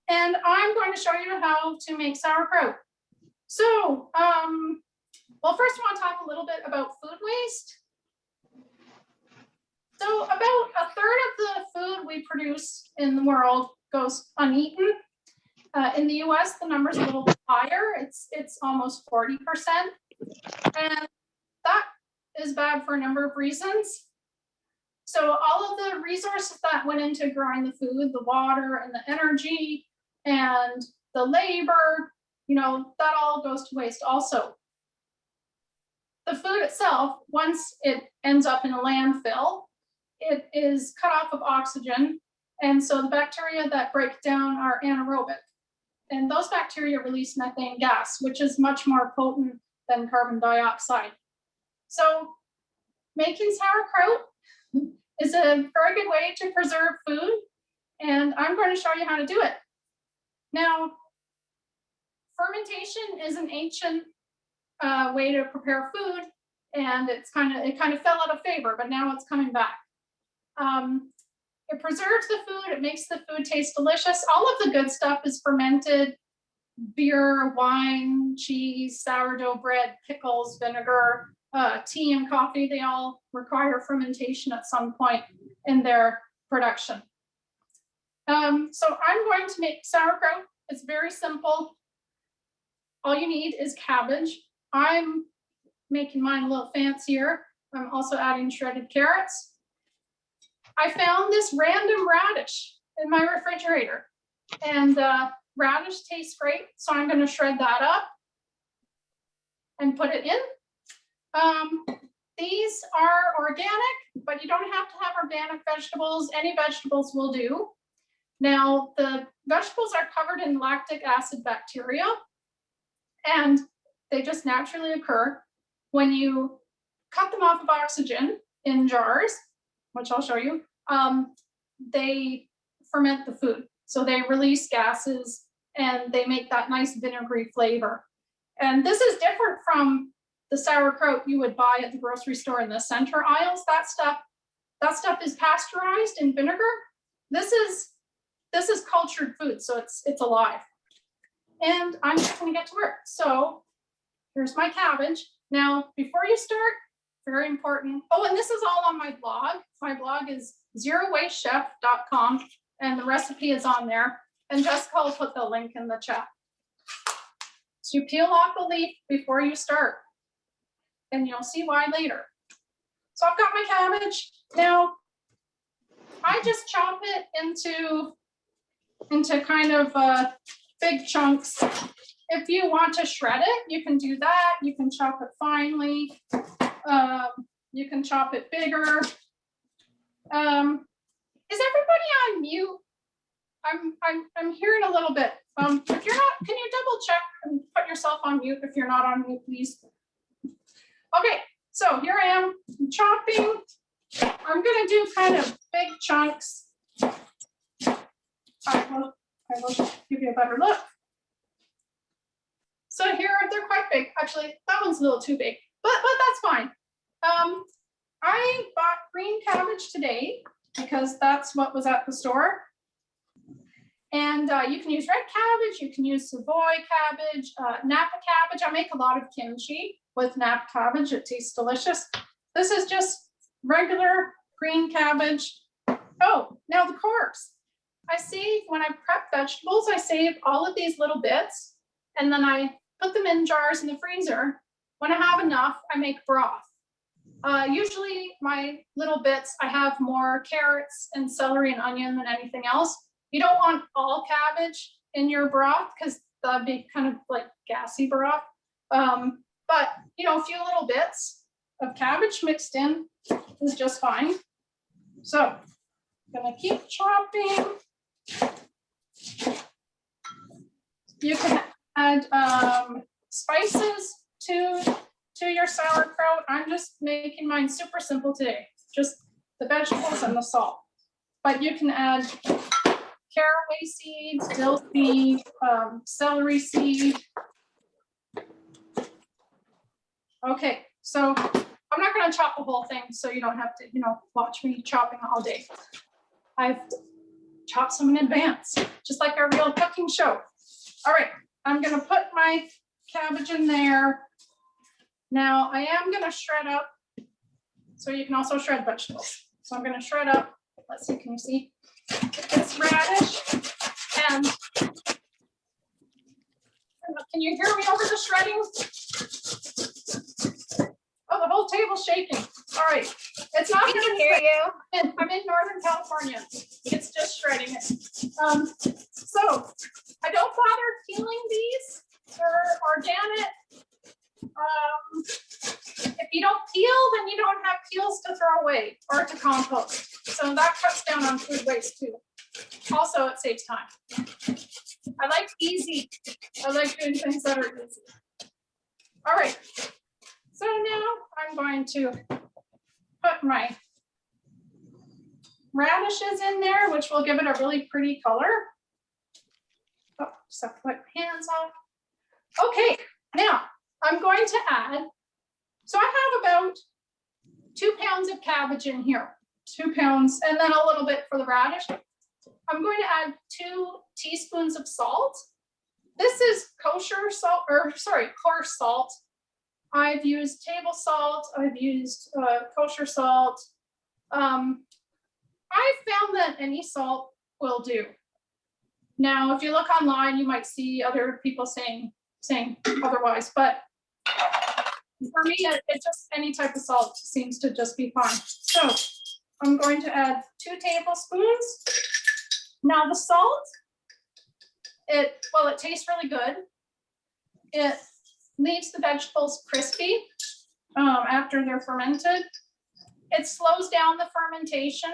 and I'm going to show you how to make sauerkraut. So, well, first I want to talk a little bit about food waste. So about a third of the food we produce in the world goes uneaten. In the US, the number's a little bit higher. It's almost 40%. And that is bad for a number of reasons. So all of the resources that went into growing the food, the water and the energy and the labor, you know, that all goes to waste also. The food itself, once it ends up in a landfill, it is cut off of oxygen. And so the bacteria that break down are anaerobic. And those bacteria release methane gas, which is much more potent than carbon dioxide. So making sauerkraut is a very good way to preserve food, and I'm going to show you how to do it. Now, fermentation is an ancient way to prepare food, and it kind of fell out of favor, but now it's coming back. It preserves the food, it makes the food taste delicious. All of the good stuff is fermented: beer, wine, cheese, sourdough bread, pickles, vinegar, tea and coffee. They all require fermentation at some point in their production. So I'm going to make sauerkraut. It's very simple. All you need is cabbage. I'm making mine a little fancier. I'm also adding shredded carrots. I found this random radish in my refrigerator, and radish tastes great, so I'm going to shred that up and put it in. These are organic, but you don't have to have organic vegetables. Any vegetables will do. Now, the vegetables are covered in lactic acid bacteria, and they just naturally occur when you cut them off of oxygen in jars, which I'll show you. They ferment the food. So they release gases and they make that nice vinegary flavor. And this is different from the sauerkraut you would buy at the grocery store in the center aisles. That stuff is pasteurized in vinegar. This is cultured food, so it's alive. And I'm just going to get to work. So here's my cabbage. Now, before you start, very important. Oh, and this is all on my blog. My blog is zerowastechef.com, and the recipe is on there. And Jessica will put the link in the chat. So you peel off the leaf before you start, and you'll see why later. So I've got my cabbage. Now, I just chop it into kind of big chunks. If you want to shred it, you can do that. You can chop it finely. You can chop it bigger. Is everybody on mute? I'm hearing a little bit. If you're not, can you double check and put yourself on mute if you're not on mute, please? Okay, so here I am chopping. I'm gonna do kind of big chunks. I will give you a better look. So here they're quite big. Actually, that one's a little too big, but that's fine. I bought green cabbage today because that's what was at the store. And you can use red cabbage, you can use Savoy cabbage, Napa cabbage. I make a lot of kimchi with Napa cabbage. It tastes delicious. This is just regular green cabbage. Oh, now the cores. I save, when I prep vegetables, I save all of these little bits, and then I put them in jars in the freezer. When I have enough, I make broth. Usually my little bits, I have more carrots and celery and onion than anything else. You don't want all cabbage in your broth because that'd be kind of like gassy broth. But you know, a few little bits of cabbage mixed in is just fine. So I'm gonna keep chopping. You can add spices to your sauerkraut. I'm just making mine super simple today, just the vegetables and the salt. But you can add caraway seeds, dill seed, celery seed. Okay, so I'm not going to chop the whole thing, so you don't have to, you know, watch me chopping all day. I've chopped some in advance just like our real cooking show. All right, I'm gonna put my cabbage in there. Now I am gonna shred up, so you can also shred vegetables. So I'm gonna shred up, let's see, can you see? This radish, and can you hear me over the shredding? Oh, the whole table's shaking. All right, it's not gonna hear you. I'm in Northern California. It's just shredding it. So I don't bother peeling these. They're organic. If you don't peel, then you don't have peels to throw away or to compost. So that cuts down on food waste too. Also, it saves time. I like easy. I like doing things that are easy. All right. So now I'm going to put my radishes in there, which will give it a really pretty color. Oh, just have to wipe my hands off. Okay, now I'm going to add, so I have about 2 pounds of cabbage in here, 2 pounds, and then a little bit for the radish. I'm going to add 2 teaspoons of salt. This is kosher salt, or sorry, coarse salt. I've used table salt, I've used kosher salt. I've found that any salt will do. Now, if you look online, you might see other people saying otherwise, but for me, it just any type of salt seems to just be fine. So I'm going to add 2 tablespoons. Now the salt, it tastes really good. It leaves the vegetables crispy after they're fermented. It slows down the fermentation,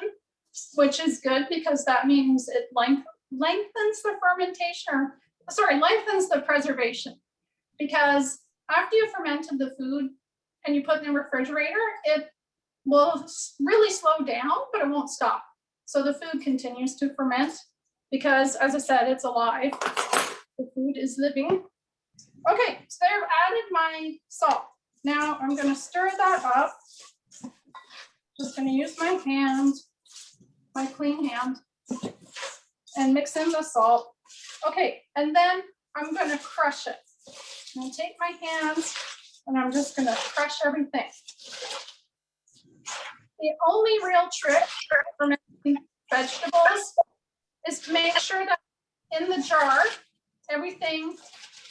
which is good because that means it lengthens the fermentation, or sorry, lengthens the preservation. Because after you fermented the food and you put it in the refrigerator, it will really slow down, but it won't stop. So the food continues to ferment because, as I said, it's alive. The food is living. Okay, so I've added my salt. Now I'm going to stir that up. Just going to use my hand, my clean hand, and mix in the salt. Okay, and then I'm going to crush it. I'm going to take my hands and I'm just going to crush everything. The only real trick for making vegetables is to make sure that in the jar, everything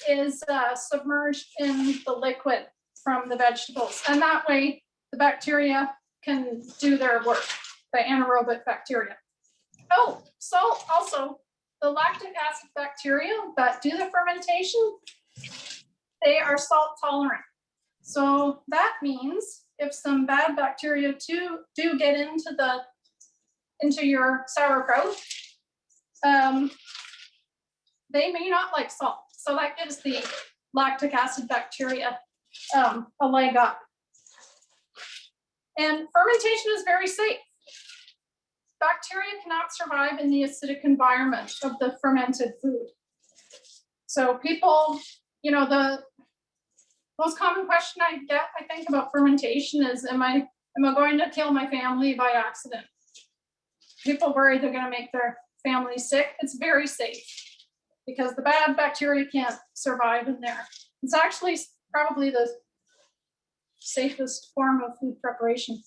is submerged in the liquid from the vegetables. And that way the bacteria can do their work, the anaerobic bacteria. Oh, salt also, the lactic acid bacteria that do the fermentation, they are salt tolerant. So that means if some bad bacteria do get into your sauerkraut, they may not like salt. So that gives the lactic acid bacteria a leg up. And fermentation is very safe. Bacteria cannot survive in the acidic environment of the fermented food. So people, you know, the most common question I get, I think, about fermentation is, am I going to kill my family by accident? People worry they're going to make their family sick. It's very safe because the bad bacteria can't survive in there. It's actually probably the safest form of food preparation.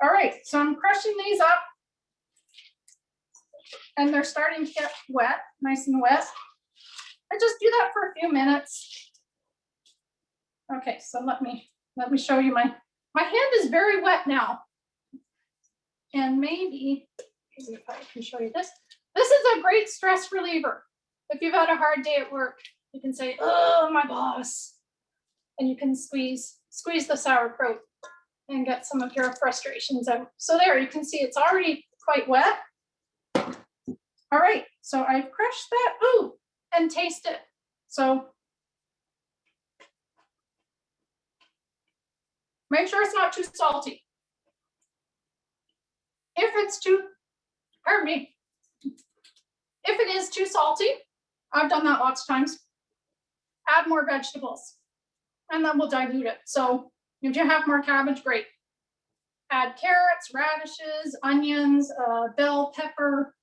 All right, so I'm crushing these up and they're starting to get wet, nice and wet. I just do that for a few minutes. Okay, so let me show you my hand is very wet now. And maybe if I can show you this. This is a great stress reliever. If you've had a hard day at work, you can say, "Oh, my boss." And you can squeeze the sauerkraut and get some of your frustrations out. So there, you can see it's already quite wet. All right, so I've crushed that. Ooh, and taste it. So make sure it's not too salty. If it's too, pardon me, if it is too salty, I've done that lots of times, add more vegetables and then we'll dilute it. So if you have more cabbage, great. Add carrots, radishes, onions, bell pepper,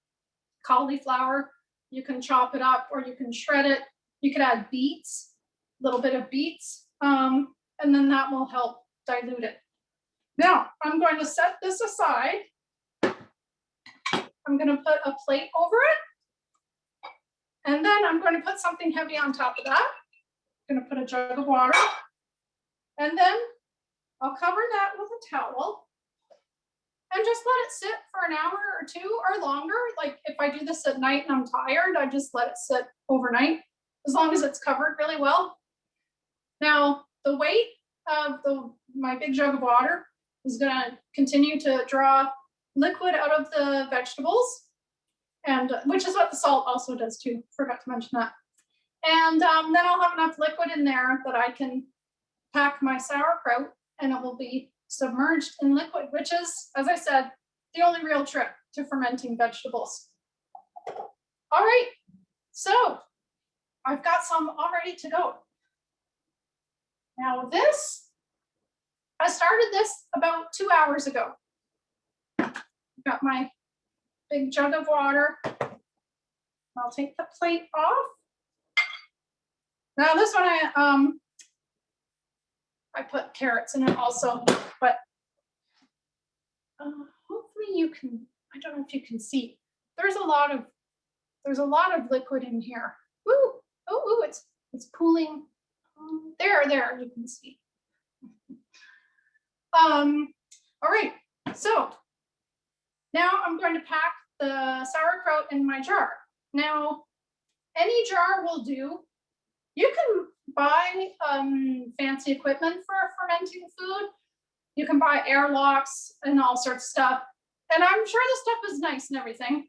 cauliflower. You can chop it up or you can shred it. You could add beets, a little bit of beets, and then that will help dilute it. Now, I'm going to set this aside. I'm going to put a plate over it. And then I'm going to put something heavy on top of that. I'm going to put a jug of water. And then I'll cover that with a towel and just let it sit for an hour or two or longer. Like if I do this at night and I'm tired, I just let it sit overnight, as long as it's covered really well. Now, the weight of my big jug of water is going to continue to draw liquid out of the vegetables, and which is what the salt also does too. Forgot to mention that. And then I'll have enough liquid in there that I can pack my sauerkraut, and it will be submerged in liquid, which is, as I said, the only real trick to fermenting vegetables. All right, so I've got some all ready to go. Now this, I started this about 2 hours ago. Got my big jug of water. I'll take the plate off. Now this one I put carrots in it also, but hopefully you can, I don't know if you can see. There's a lot of liquid in here. Ooh, oh, it's pooling. There, you can see. All right, so now I'm going to pack the sauerkraut in my jar. Now, any jar will do. You can buy fancy equipment for fermenting food. You can buy airlocks and all sorts of stuff. And I'm sure the stuff is nice and everything,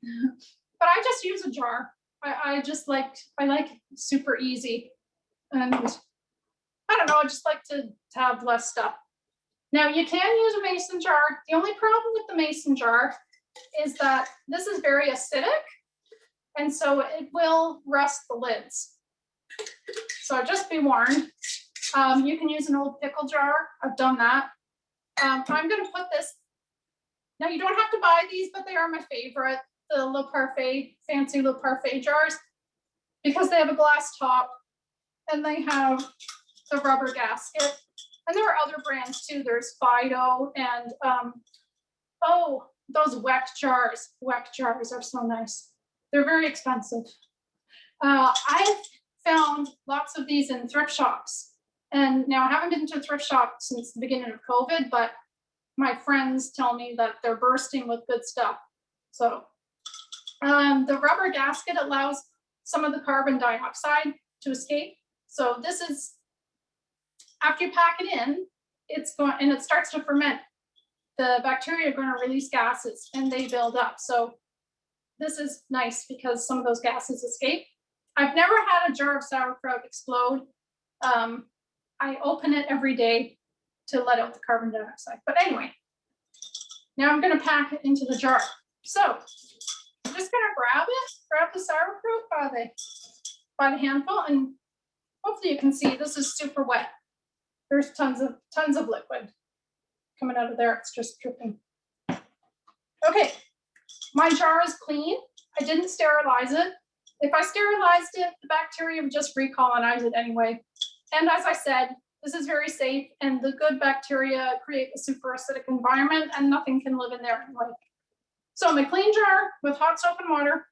but I just use a jar. I like super easy. And I don't know, I just like to have less stuff. Now you can use a mason jar. The only problem with the mason jar is that this is very acidic, and so it will rust the lids. So just be warned. You can use an old pickle jar. I've done that. I'm going to put this. Now you don't have to buy these, but they are my favorite. The Le Parfait, fancy Le Parfait jars, because they have a glass top and they have the rubber gasket. And there are other brands too. There's Fido and oh, those Weck jars. Weck jars are so nice. They're very expensive. I've found lots of these in thrift shops. And now I haven't been to a thrift shop since the beginning of COVID, but my friends tell me that they're bursting with good stuff. So the rubber gasket allows some of the carbon dioxide to escape. So this is, after you pack it in, it's going, and it starts to ferment. The bacteria are going to release gases and they build up. So this is nice because some of those gases escape. I've never had a jar of sauerkraut explode. I open it every day to let out the carbon dioxide. But anyway, now I'm going to pack it into the jar. So I'm just going to grab the sauerkraut by the handful, and hopefully you can see this is super wet. There's tons of liquid coming out of there. It's just dripping. Okay, my jar is clean. I didn't sterilize it. If I sterilized it, the bacteria would just recolonize it anyway. And as I said, this is very safe, and the good bacteria create a super acidic environment and nothing can live in there anyway. So my clean jar with hot soap and water,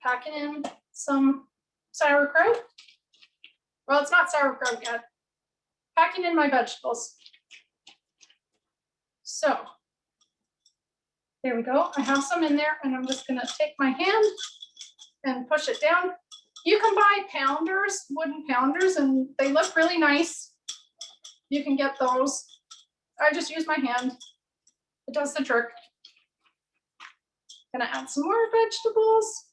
packing in some sauerkraut. Well, it's not sauerkraut yet. Packing in my vegetables. So there we go. I have some in there, and I'm just going to take my hand and push it down. You can buy pounders, wooden pounders, and they look really nice. You can get those. I just use my hand. It does the trick. Gonna add some more vegetables.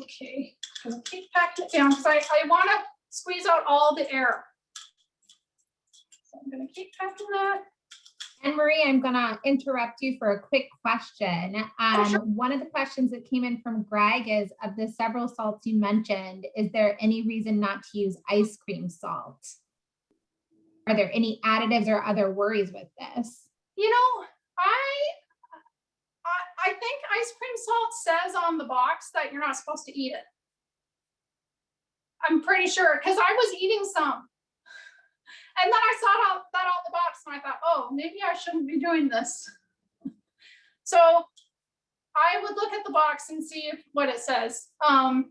Okay, I'll keep packing it down because I want to squeeze out all the air. So I'm gonna keep packing that. Anne-Marie, I'm gonna interrupt you for a quick question. Sure. One of the questions that came in from Greg is, of the several salts you mentioned, is there any reason not to use ice cream salt? Are there any additives or other worries with this? You know, I think ice cream salt says on the box that you're not supposed to eat it. I'm pretty sure, because I was eating some. And then I saw that on the box and I thought, oh, maybe I shouldn't be doing this. So I would look at the box and see what it says. I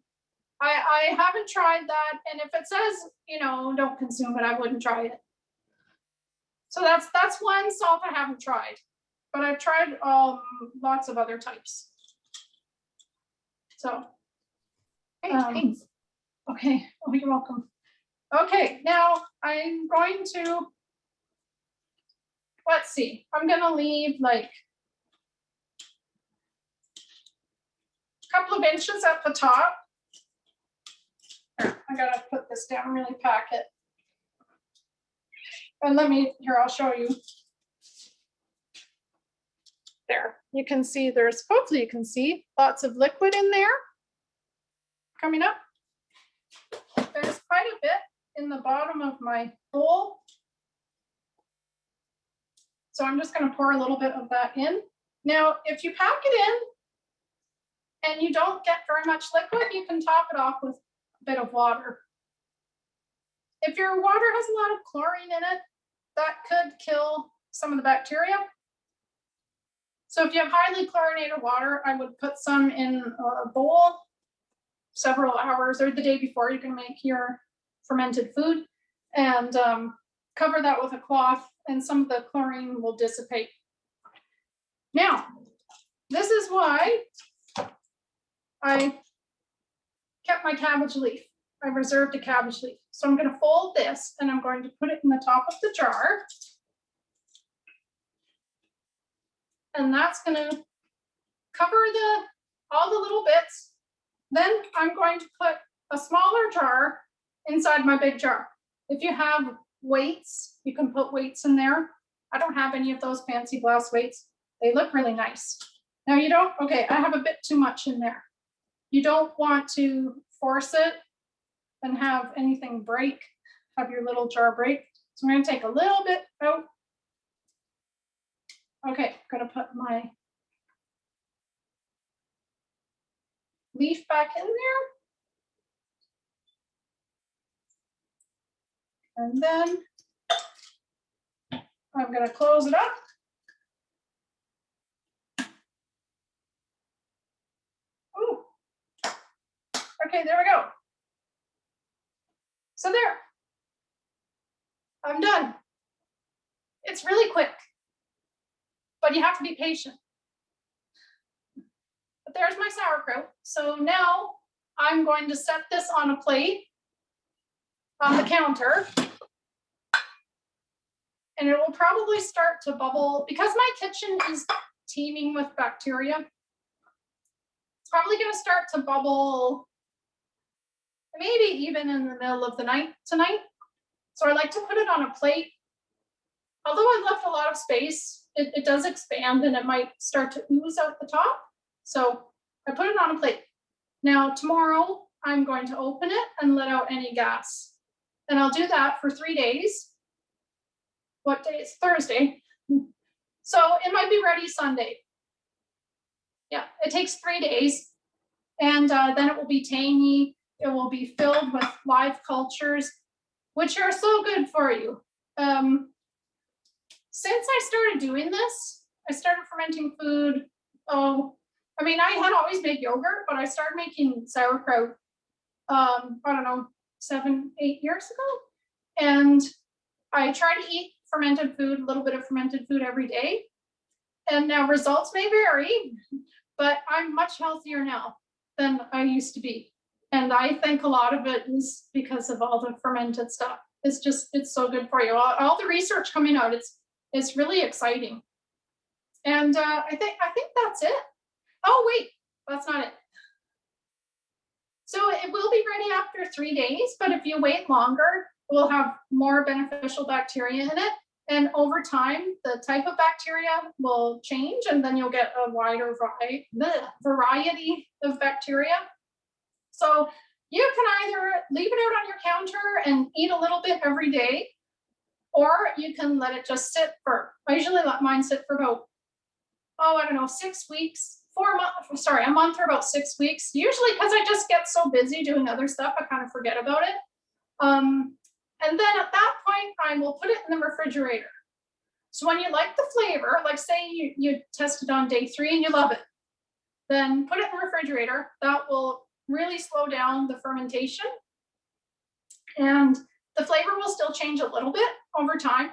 haven't tried that. And if it says, you know, don't consume it, I wouldn't try it. So that's one salt I haven't tried, but I've tried lots of other types. So, Thanks. Okay, oh, you're welcome. Okay, now I'm going to, let's see, I'm gonna leave like a couple of inches at the top. Here, I gotta put this down, really pack it. And here, I'll show you. There, you can see hopefully you can see lots of liquid in there coming up. There's quite a bit in the bottom of my bowl. So I'm just going to pour a little bit of that in. Now, if you pack it in and you don't get very much liquid, you can top it off with a bit of water. If your water has a lot of chlorine in it, that could kill some of the bacteria. So if you have highly chlorinated water, I would put some in a bowl several hours or the day before you can make your fermented food, and cover that with a cloth, and some of the chlorine will dissipate. Now, this is why I kept my cabbage leaf. I reserved a cabbage leaf. So I'm going to fold this and I'm going to put it in the top of the jar. And that's going to cover all the little bits. Then I'm going to put a smaller jar inside my big jar. If you have weights, you can put weights in there. I don't have any of those fancy glass weights. They look really nice. Now you don't, okay, I have a bit too much in there. You don't want to force it and have anything break, have your little jar break. So I'm going to take a little bit out. Okay, I'm going to put my leaf back in there. And then I'm going to close it up. Ooh. Okay, there we go. So there, I'm done. It's really quick, but you have to be patient. But there's my sauerkraut. So now I'm going to set this on a plate on the counter. And it will probably start to bubble because my kitchen is teeming with bacteria. It's probably going to start to bubble maybe even in the middle of the night tonight. So I like to put it on a plate. Although I've left a lot of space, it does expand and it might start to ooze out the top. So I put it on a plate. Now tomorrow I'm going to open it and let out any gas. And I'll do that for 3 days. What day? It's Thursday. So it might be ready Sunday. Yeah, it takes 3 days. And then it will be tangy. It will be filled with live cultures, which are so good for you. Since I started doing this, I started fermenting food. I mean, I had always made yogurt, but I started making sauerkraut, I don't know, 7, 8 years ago. And I try to eat fermented food, a little bit of fermented food every day. And now results may vary, but I'm much healthier now than I used to be. And I think a lot of it is because of all the fermented stuff. It's so good for you. All the research coming out, it's really exciting. And I think that's it. Oh, wait, that's not it. So it will be ready after 3 days, but if you wait longer, it will have more beneficial bacteria in it. And over time, the type of bacteria will change, and then you'll get a wider variety of bacteria. So you can either leave it out on your counter and eat a little bit every day, or you can let it just sit I usually let mine sit for about I don't know, 6 weeks, 4 months, sorry, a month or about 6 weeks. Usually because I just get so busy doing other stuff, I kind of forget about it. And then at that point, I will put it in the refrigerator. So when you like the flavor, like say you tested on day 3 and you love it, then put it in the refrigerator. That will really slow down the fermentation. And the flavor will still change a little bit over time.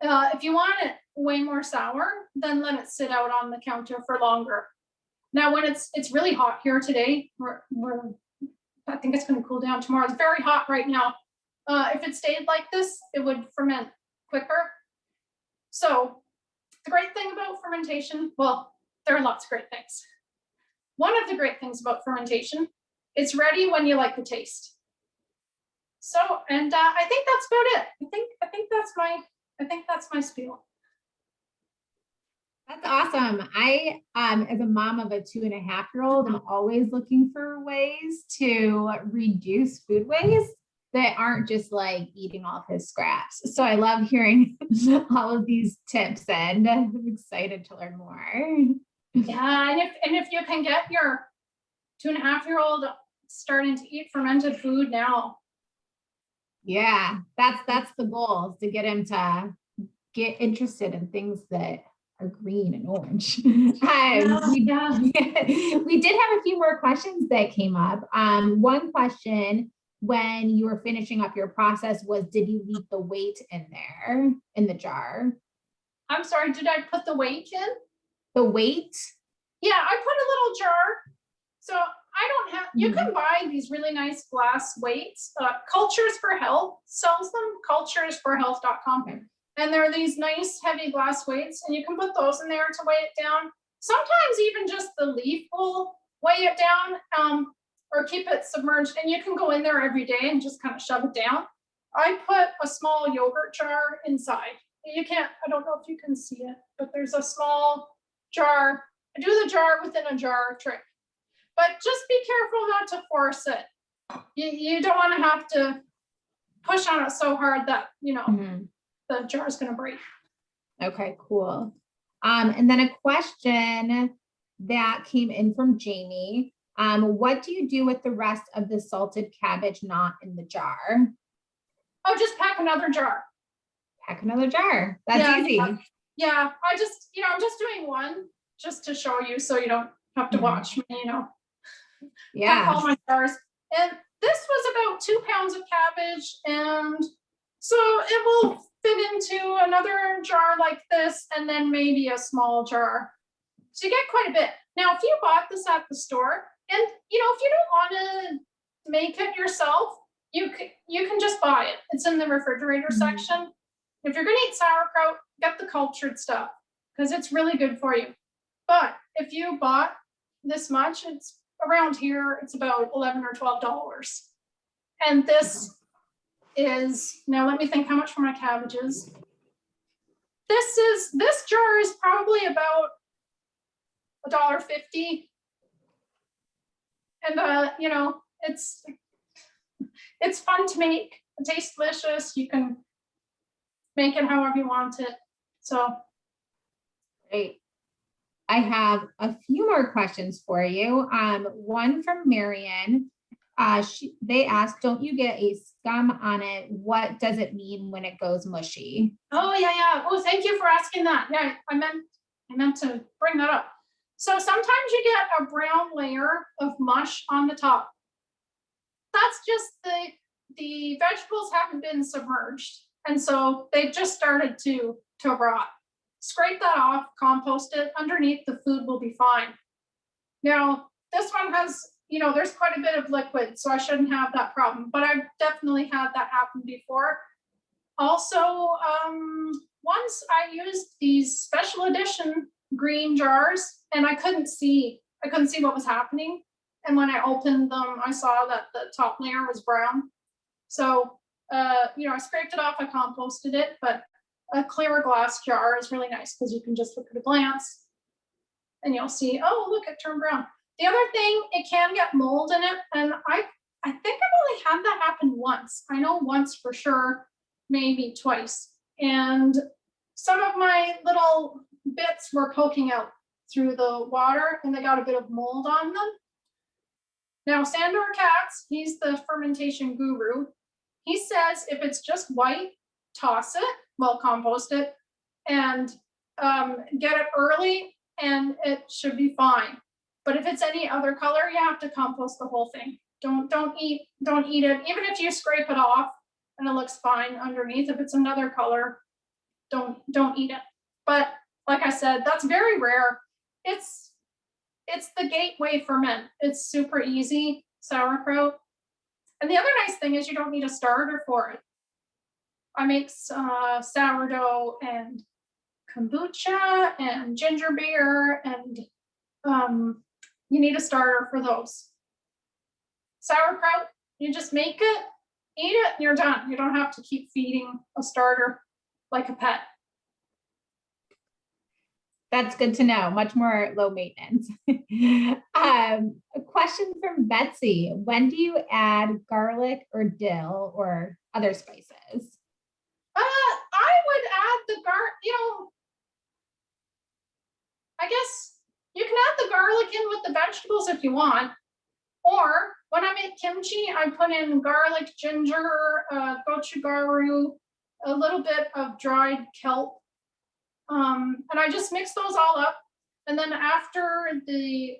If you want it way more sour, then let it sit out on the counter for longer. Now, when it's really hot here today, I think it's going to cool down tomorrow. It's very hot right now. If it stayed like this, it would ferment quicker. So the great thing about fermentation, well, there are lots of great things. One of the great things about fermentation, it's ready when you like the taste. So, and I think that's about it. I think that's my spiel. That's awesome. I, as a mom of a 2.5-year-old, am always looking for ways to reduce food waste that aren't just like eating off his scraps. So I love hearing all of these tips, and I'm excited to learn more. Yeah, and if you can get your 2.5-year-old starting to eat fermented food now. Yeah, that's the goal, is to get him to get interested in things that are green and orange. We did have a few more questions that came up. One question, when you were finishing up your process, was, did you leave the weight in there in the jar? I'm sorry, did I put the weight in? The weight? Yeah, I put a little jar. So I don't have, you can buy these really nice glass weights. Cultures for Health sells them, culturesforhealth.com. And there are these nice heavy glass weights, and you can put those in there to weigh it down. Sometimes even just the leaf will weigh it down, or keep it submerged, and you can go in there every day and just kind of shove it down. I put a small yogurt jar inside. You can't, I don't know if you can see it, but there's a small jar. I do the jar within a jar trick. But just be careful not to force it. You don't want to have to push on it so hard that, the jar is going to break. Okay, cool. And then a question that came in from Jamie. What do you do with the rest of the salted cabbage not in the jar? Oh, just pack another jar. Pack another jar. That's easy. Yeah, I just, I'm just doing one just to show you so you don't have to watch me, Yeah. Pack all my jars. And this was about 2 pounds of cabbage, and so it will fit into another jar like this, and then maybe a small jar. So you get quite a bit. Now, if you bought this at the store, and if you don't want to make it yourself, you can just buy it. It's in the refrigerator section. If you're going to eat sauerkraut, get the cultured stuff because it's really good for you. But if you bought this much, it's around here, it's about $11 or $12. And this is, now let me think how much for my cabbages. This jar is probably about $1.50. And it's fun to make. It tastes delicious. You can make it however you want it. So great. I have a few more questions for you. One from Marion. They asked, don't you get a scum on it? What does it mean when it goes mushy? Oh, yeah. Oh, thank you for asking that. Yeah, I meant to bring that up. So sometimes you get a brown layer of mush on the top. That's just the vegetables haven't been submerged. And so they've just started to rot. Scrape that off, compost it. Underneath, the food will be fine. Now, this one has, there's quite a bit of liquid, so I shouldn't have that problem. But I've definitely had that happen before. Also, once I used these special edition green jars, and I couldn't see what was happening. And when I opened them, I saw that the top layer was brown. So, I scraped it off, I composted it, but a clear glass jar is really nice because you can just look at a glance and you'll see, oh, look, it turned brown. The other thing, it can get mold in it. And I think I've only had that happen once. I know once for sure, maybe twice. And some of my little bits were poking out through the water and they got a bit of mold on them. Now, Sandor Katz, he's the fermentation guru. He says if it's just white, toss it, well, compost it, and get it early, and it should be fine. But if it's any other color, you have to compost the whole thing. Don't eat it, even if you scrape it off and it looks fine underneath. If it's another color, don't eat it. But like I said, that's very rare. It's the gateway ferment. It's super easy, sauerkraut. And the other nice thing is you don't need a starter for it. I make sourdough and kombucha and ginger beer, and you need a starter for those. Sauerkraut, you just make it, eat it, and you're done. You don't have to keep feeding a starter like a pet. That's good to know. Much more low maintenance. A question from Betsy. When do you add garlic or dill or other spices? I would add the I guess you can add the garlic in with the vegetables if you want. Or when I make kimchi, I put in garlic, ginger, gochugaru, a little bit of dried kelp. And I just mix those all up. And then after the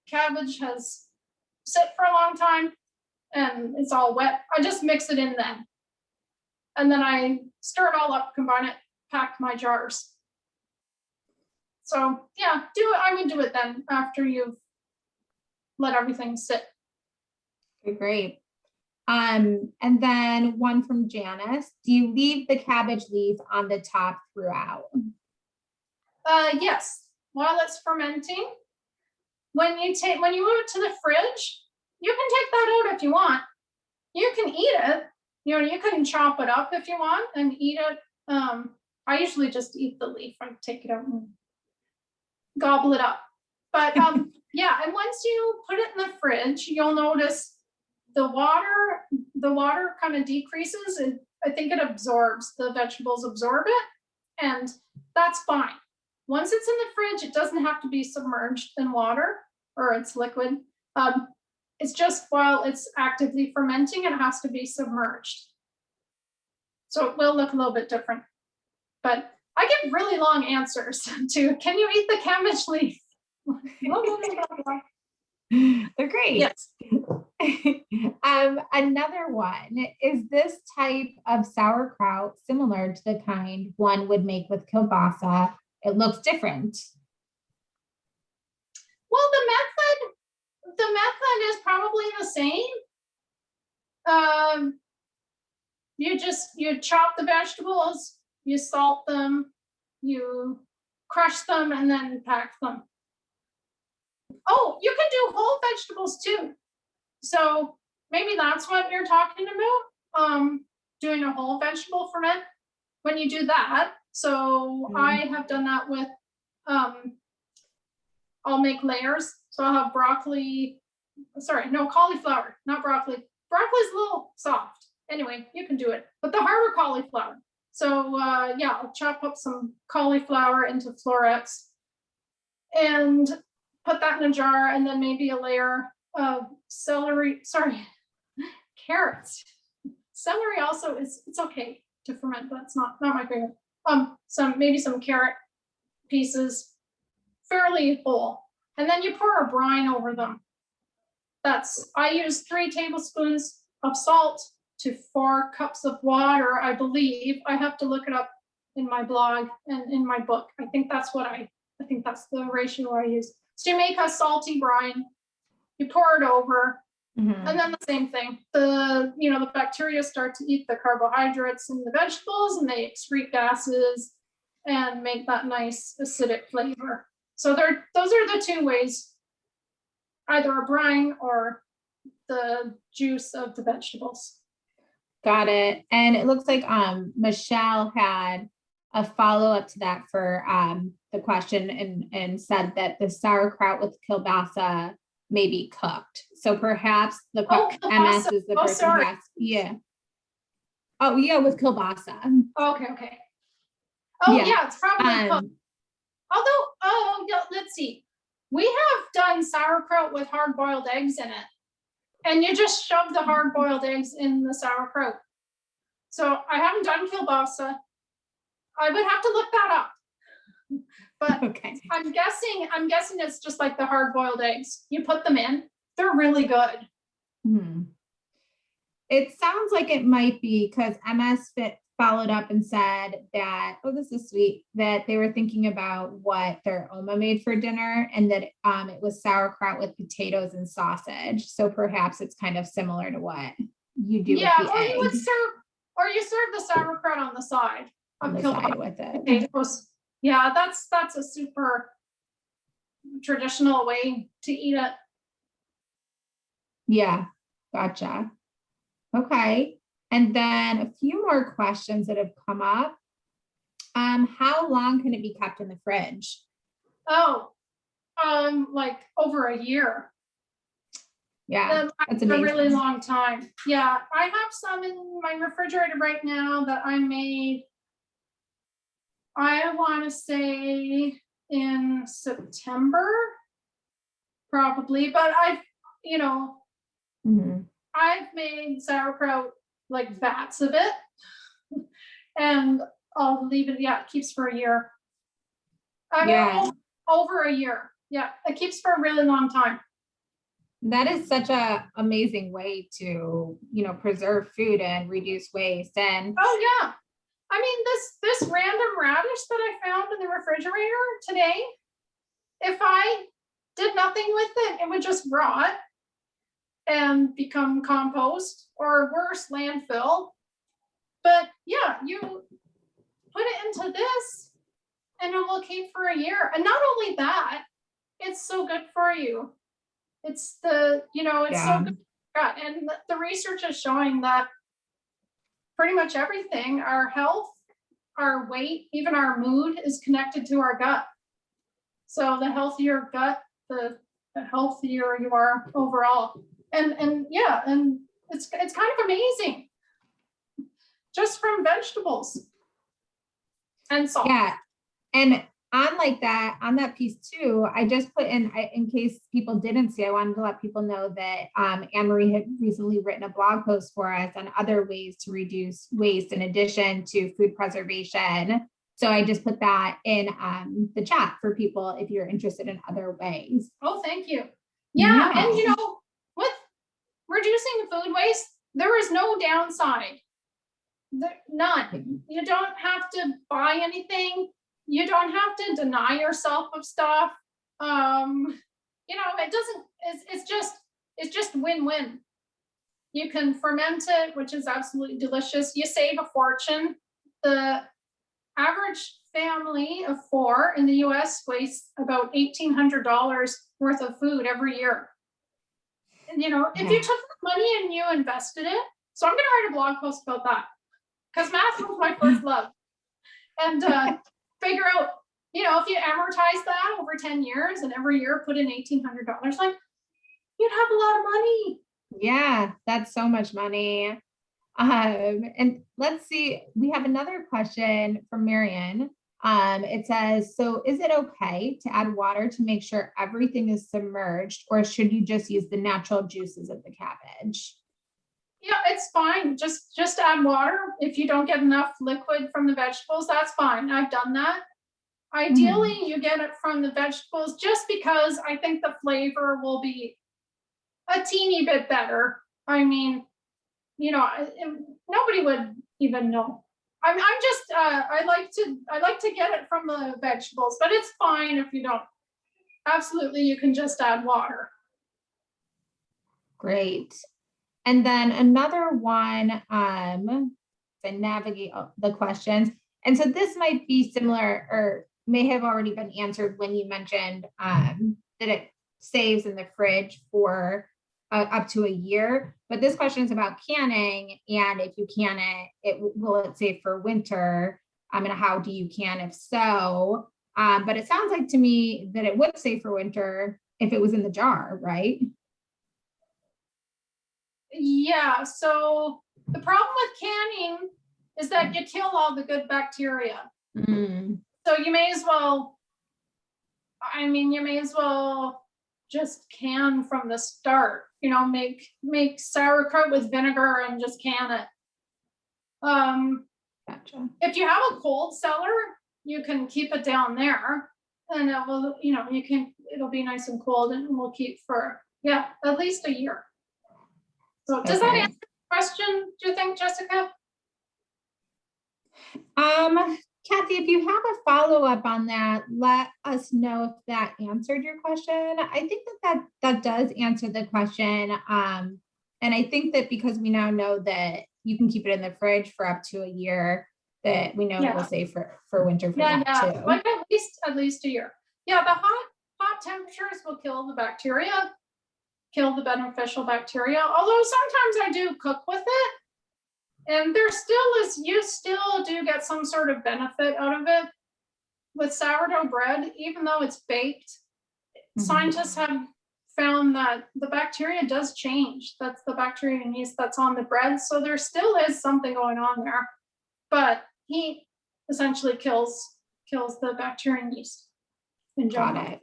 cabbage has sit for a long time and it's all wet, I just mix it in then. And then I stir it all up, combine it, pack my jars. So yeah, I would do it then after you've let everything sit. Okay, great. And then one from Janice. Do you leave the cabbage leaf on the top throughout? Yes, while it's fermenting. When you move it to the fridge, you can take that out if you want. You can eat it. You can chop it up if you want and eat it. I usually just eat the leaf. I take it out and gobble it up. But yeah, and once you put it in the fridge, you'll notice the water kind of decreases, and I think it absorbs, the vegetables absorb it, and that's fine. Once it's in the fridge, it doesn't have to be submerged in water or it's liquid. It's just while it's actively fermenting, it has to be submerged. So it will look a little bit different. But I give really long answers to, can you eat the cabbage leaf? They're great. Yes. Another one, is this type of sauerkraut similar to the kind one would make with kielbasa? It looks different. Well, the method is probably the same. You chop the vegetables, you salt them, you crush them, and then pack them. Oh, you can do whole vegetables too. So maybe that's what you're talking about. Doing a whole vegetable ferment. When you do that, so I have done that with, I'll make layers. So I'll have cauliflower, not broccoli. Broccoli's a little soft. Anyway, you can do it, but the harder cauliflower. So yeah, I'll chop up some cauliflower into florets and put that in a jar, and then maybe a layer of carrots. Celery also it's okay to ferment, but it's not my favorite. Maybe some carrot pieces, fairly whole. And then you pour a brine over them. I use 3 tablespoons of salt to 4 cups of water, I believe. I have to look it up in my blog and in my book. I think that's the ratio I use. So you make a salty brine, you pour it over, and then the same thing. The bacteria start to eat the carbohydrates in the vegetables, and they excrete gases and make that nice acidic flavor. So those are the 2 ways, either a brine or the juice of the vegetables. Got it. And it looks like Michelle had a follow-up to that for the question and said that the sauerkraut with kielbasa may be cooked. So perhaps the MS is the person who asked. Yeah. Oh yeah, with kielbasa. Okay. Oh yeah, it's probably cooked. Although, oh, yeah, let's see. We have done sauerkraut with hard-boiled eggs in it. And you just shove the hard-boiled eggs in the sauerkraut. So I haven't done kielbasa. I would have to look that up. But Okay. I'm guessing it's just like the hard-boiled eggs. You put them in, they're really good. It sounds like it might be because MS Fit followed up and said that, oh, this is sweet, that they were thinking about what their Oma made for dinner and that it was sauerkraut with potatoes and sausage. So perhaps it's kind of similar to what you do Yeah, with the or you would egg serve, you serve the sauerkraut on the side on of the kielbasa side with it. potatoes. Yeah, that's a super traditional way to eat it. Yeah, gotcha. Okay. And then a few more questions that have come up. How long can it be kept in the fridge? Oh, like over a year. Yeah, that's a amazing. really long time. Yeah, I have some in my refrigerator right now that I made, I want to say in September, probably, but I've made sauerkraut, like vats of it, and I'll leave it, yeah, it keeps for a year. Yeah. Over a year. Yeah, it keeps for a really long time. That is such a amazing way to, preserve food and reduce waste. And oh yeah, I mean this random radish that I found in the refrigerator today, if I did nothing with it, it would just rot and become compost or worse, landfill. But yeah, you put it into this and it will keep for a year. And not only that, it's so good for you. It's so good. And the research is showing that pretty much everything, our health, our weight, even our mood is connected to our gut. So the healthier gut, the healthier you are overall. And yeah, and it's kind of amazing. Just from vegetables and salt. Yeah. And on that piece too, I just put in case people didn't see, I wanted to let people know that Anne-Marie had recently written a blog post for us on other ways to reduce waste in addition to food preservation. So I just put that in the chat for people if you're interested in other ways. Oh, thank you. Yeah. And with reducing food waste, there is no downside. None. You don't have to buy anything. You don't have to deny yourself of stuff. It doesn't, it's just win-win. You can ferment it, which is absolutely delicious. You save a fortune. The average family of 4 in the US wastes about $1,800 worth of food every year. And if you took the money and you invested it, so I'm gonna write a blog post about that because math was my first love. And figure out, if you amortize that over 10 years and every year put in $1,800, like you'd have a lot of money. Yeah, that's so much money. And let's see, we have another question from Marion. It says, so is it okay to add water to make sure everything is submerged, or should you just use the natural juices of the cabbage? Yeah, it's fine. Just add water. If you don't get enough liquid from the vegetables, that's fine. I've done that. Ideally, you get it from the vegetables just because I think the flavor will be a teeny bit better. I mean, nobody would even know. I'm just I like to get it from the vegetables, but it's fine if you don't. Absolutely, you can just add water. Great. And then another one, to navigate the questions. And so this might be similar or may have already been answered when you mentioned that it saves in the fridge for up to a year. But this question is about canning. And if you can will it save for winter? And how do you can if so? But it sounds like to me that it would save for winter if it was in the jar, right? Yeah, so the problem with canning is that you kill all the good bacteria. So you may as well I mean, you may as well just can from the start, you know, make sauerkraut with vinegar and just can it. Gotcha. If you have a cold cellar, you can keep it down there and it will, you know, it'll be nice and cold and will keep for, yeah, at least a year. So does that Okay. answer the question, do you think, Jessica? Kathy, if you have a follow-up on that, let us know if that answered your question. I think that does answer the question. And I think that because we now know that you can keep it in the fridge for up to a year, that we know it will stay for winter for that too. Like at least a year. Yeah, the hot temperatures will kill the bacteria, kill the beneficial bacteria. Although sometimes I do cook with it. And there still is, you still do get some sort of benefit out of it. With sourdough bread, even though it's baked, scientists have found that the bacteria does change. That's the bacteria and yeast that's on the bread. So there still is something going on there. But heat essentially kills the bacteria and yeast in general. Got it.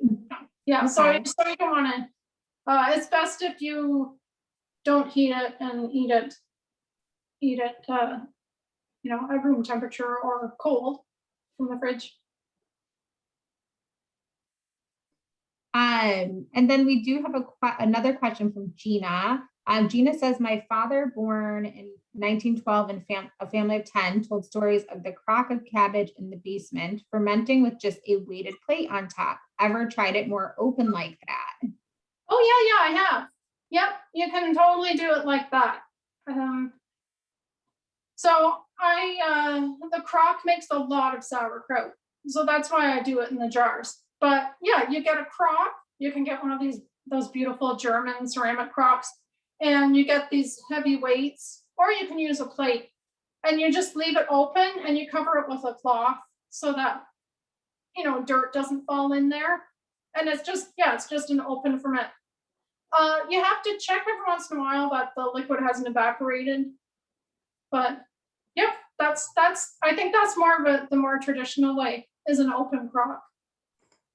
Yeah, Okay. so you don't want to, it's best if you don't heat it and eat it, you know, at room temperature or cold from the fridge. And then we do have another question from Gina. Gina says, my father, born in 1912 and a family of 10, told stories of the crock of cabbage in the basement, fermenting with just a weighted plate on top. Ever tried it more open like that? Oh yeah, I have. Yep, you can totally do it like that. So the crock makes a lot of sauerkraut. So that's why I do it in the jars. But yeah, you get a crock, you can get one of those beautiful German ceramic crocks, and you get these heavy weights, or you can use a plate and you just leave it open and you cover it with a cloth so that, you know, dirt doesn't fall in there. And it's just an open ferment. You have to check every once in a while that the liquid hasn't evaporated. But yep, that's I think that's more of the more traditional way is an open crock.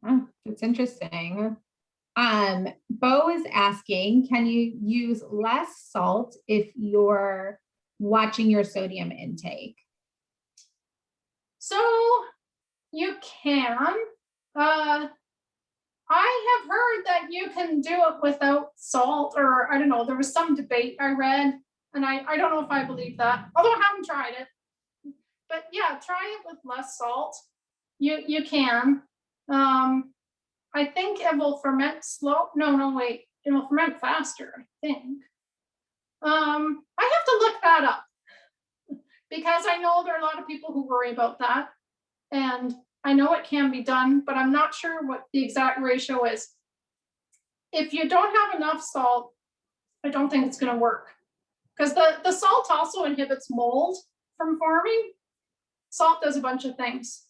Oh, that's interesting. Bo is asking, can you use less salt if you're watching your sodium intake? So you can. I have heard that you can do it without salt, or I don't know, there was some debate I read, and I don't know if I believe that, although I haven't tried it. But yeah, try it with less salt. You can. I think it will ferment slow. No, wait. It will ferment faster, I think. I have to look that up because I know there are a lot of people who worry about that. And I know it can be done, but I'm not sure what the exact ratio is. If you don't have enough salt, I don't think it's going to work because the salt also inhibits mold from forming. Salt does a bunch of things.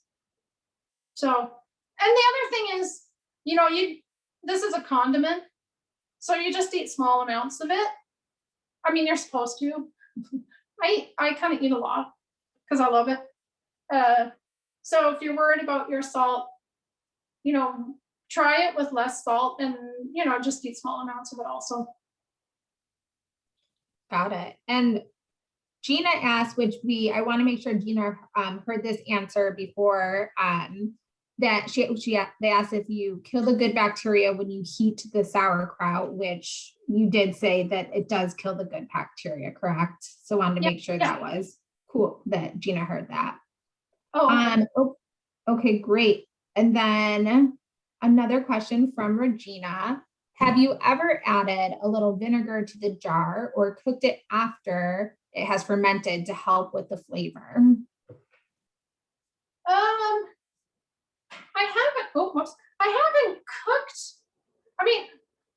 So, and the other thing is, you know, this is a condiment, so you just eat small amounts of it. I mean, you're supposed to. I kind of eat a lot because I love it. So if you're worried about your salt, you know, try it with less salt and, you know, just eat small amounts of it also. Got it. And Gina asked, which I want to make sure Gina heard this answer before, that they asked if you kill the good bacteria when you heat the sauerkraut, which you did say that it does kill the good bacteria, correct? So I wanted to make sure that was cool that Gina heard that. Oh, okay, great. And then another question from Regina. Have you ever added a little vinegar to the jar or cooked it after it has fermented to help with the flavor? I haven't cooked. I mean,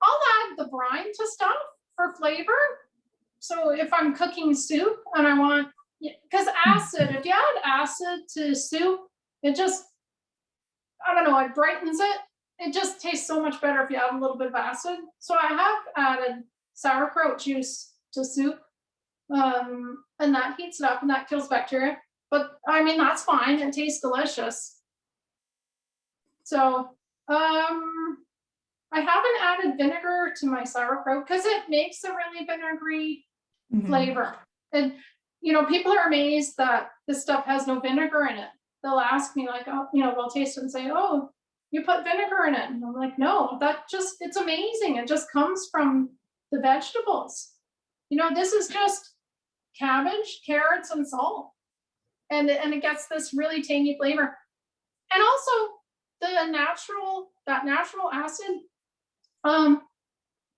I'll add the brine to stuff for flavor. So if I'm cooking soup and I want, because if you add acid to soup, it just, I don't know, it brightens it. It just tastes so much better if you add a little bit of acid. So I have added sauerkraut juice to soup, and that heats it up and that kills bacteria. But I mean, that's fine. It tastes delicious. So I haven't added vinegar to my sauerkraut because it makes a really vinegary flavor. And, people are amazed that this stuff has no vinegar in it. They'll ask me like, oh, they'll taste it and say, oh, you put vinegar in it. And I'm like, no, it's amazing. It just comes from the vegetables. This is just cabbage, carrots, and salt. And it gets this really tangy flavor. And also that natural acid, I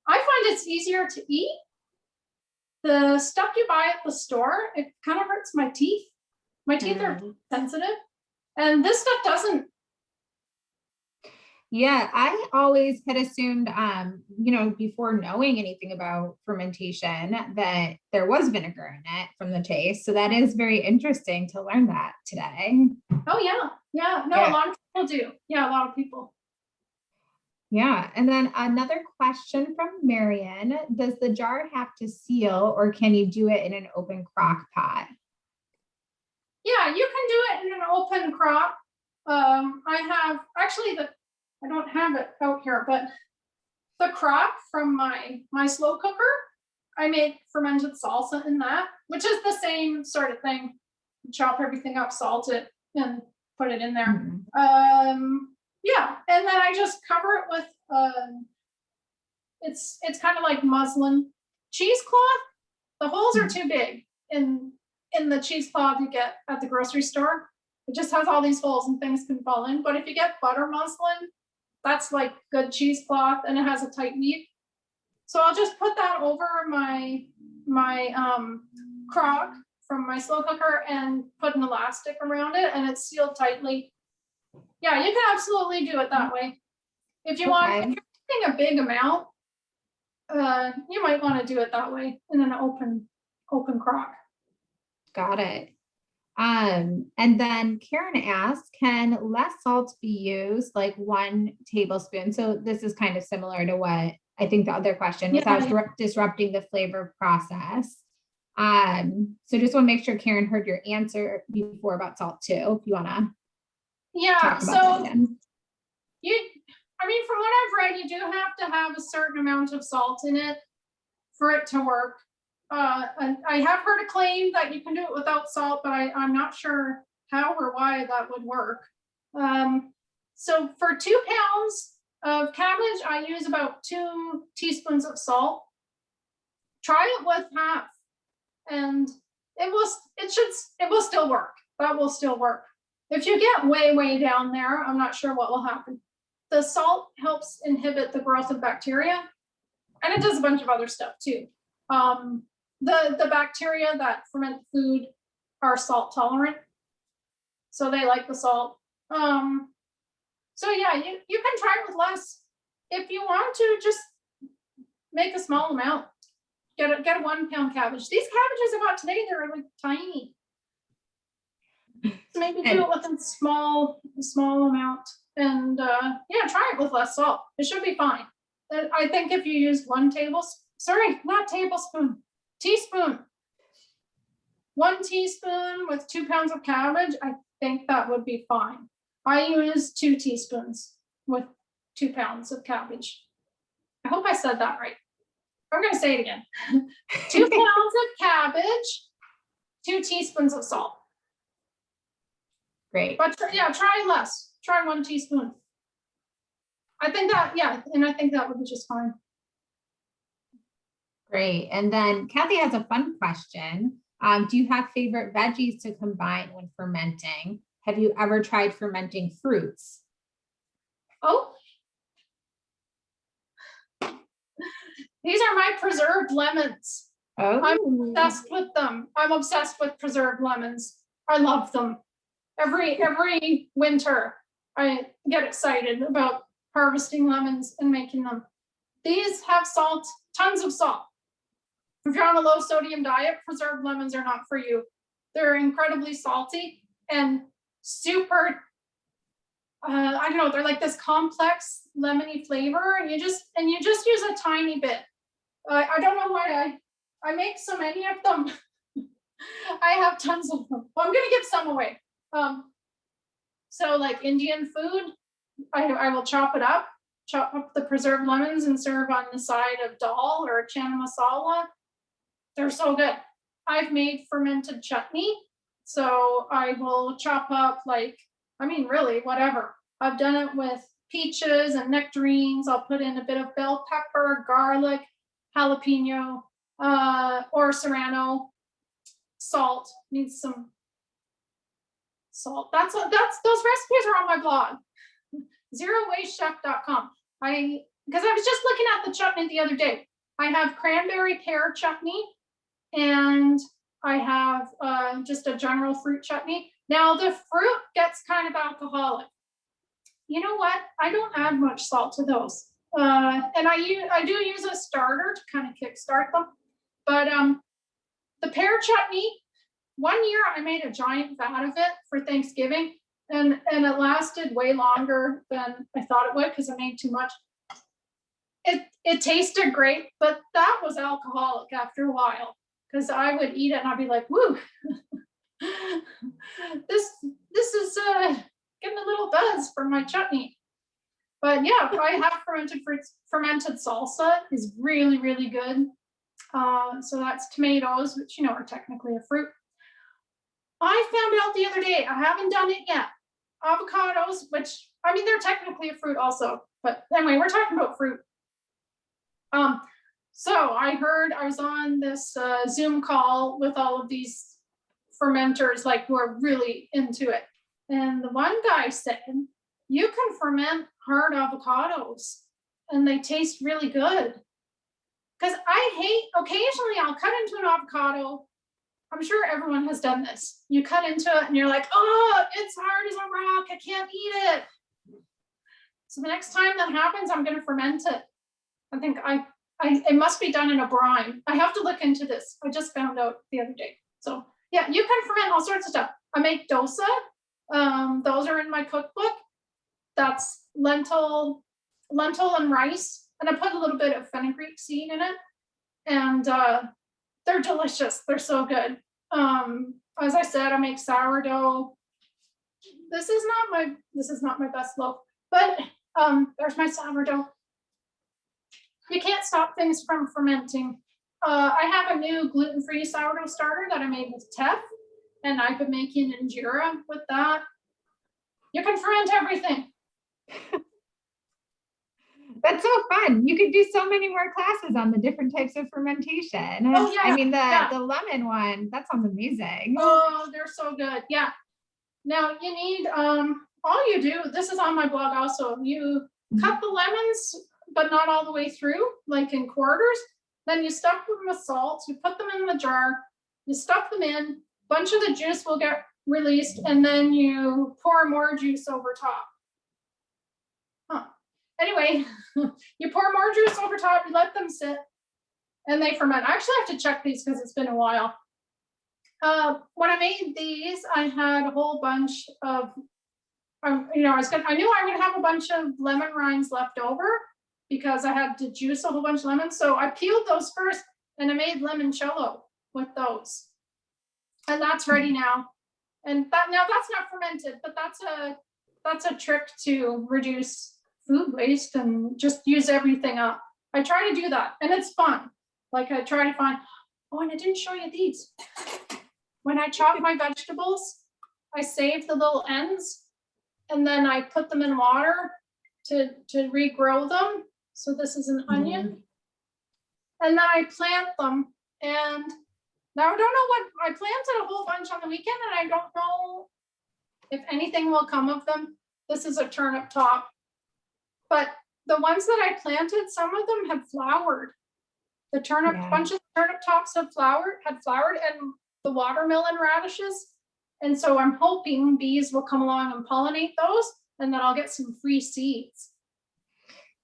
find it's easier to eat. The stuff you buy at the store, it kind of hurts my teeth. My teeth are sensitive, and this stuff doesn't. Yeah, I always had assumed, before knowing anything about fermentation, that there was vinegar in it from the taste. So that is very interesting to learn that today. Oh, yeah. Yeah. No, a lot of people do. Yeah, a lot of people. Yeah. And then another question from Marion, does the jar have to seal or can you do it in an open crock pot? Yeah, you can do it in an open crock. I don't have it out here, but the crock from my slow cooker, I make fermented salsa in that, which is the same sort of thing. Chop everything up, salt it, and put it in there. Yeah, and then I just cover it with it's kind of like muslin cheesecloth. The holes are too big in the cheesecloth you get at the grocery store. It just has all these holes and things can fall in. But if you get butter muslin, that's like good cheesecloth and it has a tight weave. So I'll just put that over my crock from my slow cooker and put an elastic around it and it's sealed tightly. Yeah, you can absolutely do it that way. If you want, if you're using a big amount, you might want to do it that way in an open crock. Got it. And then Karen asks, can less salt be used, like 1 tablespoon? So this is kind of similar to what I think the other question without disrupting the flavor process. So just want to make sure Karen heard your answer before about salt too, if you want to. Yeah, so from what I've read, you do have to have a certain amount of salt in it for it to work. And I have heard a claim that you can do it without salt, but I'm not sure how or why that would work. So for 2 pounds of cabbage, I use about 2 teaspoons of salt. Try it with half, and it will still work. That will still work. If you get way down there, I'm not sure what will happen. The salt helps inhibit the growth of bacteria, and it does a bunch of other stuff too. The bacteria that ferment food are salt tolerant, so they like the salt. So yeah, you can try it with less. If you want to, just make a small amount. Get a 1 pound cabbage. These cabbages I got today, they're like tiny. So maybe do it with a small amount, and yeah, try it with less salt. It should be fine. I think if you use 1 teaspoon. 1 teaspoon with 2 pounds of cabbage, I think that would be fine. I use 2 teaspoons with 2 pounds of cabbage. I hope I said that right. I'm going to say it again. 2 pounds of cabbage, 2 teaspoons of salt. Great. But yeah, try less. Try 1 teaspoon. I think that would be just fine. Great. And then Kathy has a fun question. Do you have favorite veggies to combine when fermenting? Have you ever tried fermenting fruits? Oh, these are my preserved lemons. Oh, I'm obsessed with them. I'm obsessed with preserved lemons. I love them. Every winter, I get excited about harvesting lemons and making them. These have salt, tons of salt. If you're on a low sodium diet, preserved lemons are not for you. They're incredibly salty and super, I don't know, they're like this complex lemony flavor, and you just use a tiny bit. I don't know why I make so many of them. I have tons of them. Well, I'm gonna give some away. So like Indian food, I will chop up the preserved lemons and serve on the side of dal or chana masala. They're so good. I've made fermented chutney. So I will chop up really whatever. I've done it with peaches and nectarines. I'll put in a bit of bell pepper, garlic, jalapeno, or serrano, salt. Needs some salt. Those recipes are on my blog, zerowastechef.com. Because I was just looking at the chutney the other day. I have cranberry pear chutney, and I have just a general fruit chutney. Now the fruit gets kind of alcoholic. You know what? I don't add much salt to those. And I do use a starter to kind of kickstart them. But the pear chutney, one year I made a giant vat of it for Thanksgiving, and it lasted way longer than I thought it would because I made too much. It tasted great, but that was alcoholic after a while because I would eat it and I'd be like, woo, this is getting a little buzz from my chutney. But yeah, I have fermented salsa is really, really good. So that's tomatoes, which are technically a fruit. I found out the other day, I haven't done it yet. Avocados, which they're technically a fruit also, but anyway, we're talking about fruit. So I was on this Zoom call with all of these fermenters, who are really into it. And the one guy said, you can ferment hard avocados and they taste really good. Because occasionally I'll cut into an avocado. I'm sure everyone has done this. You cut into it and you're like, oh, it's hard as a rock. I can't eat it. So the next time that happens, I'm going to ferment it. I think it must be done in a brine. I have to look into this. I just found out the other day. So yeah, you can ferment all sorts of stuff. I make dosa. Those are in my cookbook. That's lentil and rice. And I put a little bit of fenugreek seed in it. And they're delicious. They're so good. As I said, I make sourdough. This is not my best loaf, but there's my sourdough. You can't stop things from fermenting. I have a new gluten-free sourdough starter that I made with teff, and I've been making injera with that. You can ferment everything. That's so fun. You could do so many more classes on the different types of fermentation. Oh, yeah. The lemon one, that sounds amazing. Oh, they're so good. Yeah. Now you need, all you do, this is on my blog also, you cut the lemons, but not all the way through, like in quarters. Then you stuff them with salt, you put them in the jar, you stuff them in, a bunch of the juice will get released, and then you pour more juice over top. Anyway, you pour more juice over top, you let them sit, and they ferment. I actually have to check these because it's been a while. When I made these, I had a whole bunch of, I knew I would have a bunch of lemon rinds left over because I had to juice a whole bunch of lemons. So I peeled those first, and I made limoncello with those, and that's ready now. And that's not fermented, but that's a trick to reduce food waste and just use everything up. I try to do that, and it's fun. I try to find, and I didn't show you these. When I chop my vegetables, I save the little ends, and then I put them in water to regrow them. So this is an onion, and then I plant them. And now I don't know what, I planted a whole bunch on the weekend, and I don't know if anything will come of them. This is a turnip top. But the ones that I planted, some of them have flowered. The bunch of turnip tops had flowered, and the watermelon radishes. And so I'm hoping bees will come along and pollinate those, and then I'll get some free seeds.